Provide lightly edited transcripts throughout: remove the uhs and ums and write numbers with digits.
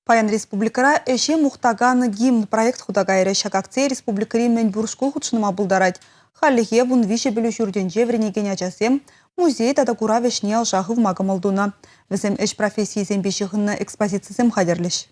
Паян республикара эше мухтаганы гимн проект худагайры шагакце республикари мен буршкул худшыныма булдарать. Халлихе вун више білу жүрденже вренеген ачасем музей тадакура вешне алжағы вмагам алдуна. Візем эш профессиязем бешіғынны экспозициясем хадерлеш.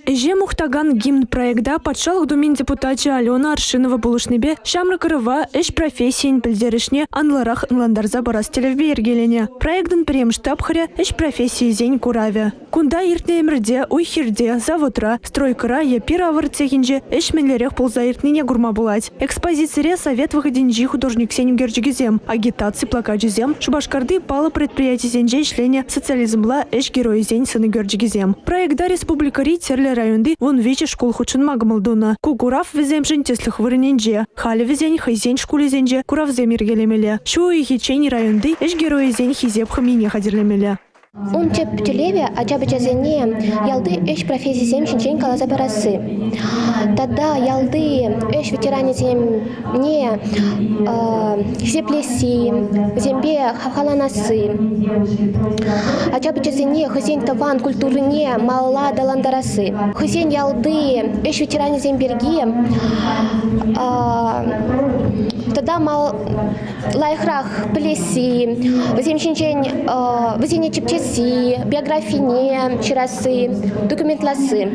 Эже мухтаган гимн проекта патшалық думен депутатчы Алена Аршинова булышнебе шамры кырыва эш профессиен пілдерішне анларах ынландарза барас телевбе ергелене. Проекттын прем штаб-хыря эш профессиязен кураве. Кунда иртне эмірде, уйхирде, заводра, стройкыра епир авыр цехинже эш менлерех полза иртнене гурма булать. Экспозицияре совет выходенжи художник сенім герджигизем, агитации плакаджизем, шубашкарды палы предприятизенже ишлене социализмла эш героизен сыны герджигизем. Проекта республикари терле районды вон вече школ худшын магамалдуна. Кугурав веземжин теслых вырыненже, хали везень хайзень шкулезенже куравзем ергелемеле. Шу и хичень районды эш героизен хизеп хамине хадерлемеле. Чеп телеве ачабычазене ялды эш профессиям шинчен каласа барасы. Тогда ялды эш ветеранизем не хизеплеси, зембе хавхаланасы. Ачабычазене хызен таван культуры не мала даландарасы. Хызен ялды эш ветеранизем берги тогда мал лайхрах плеси, земь шинчен везение чепчеси, биографии, чирасы, документласы.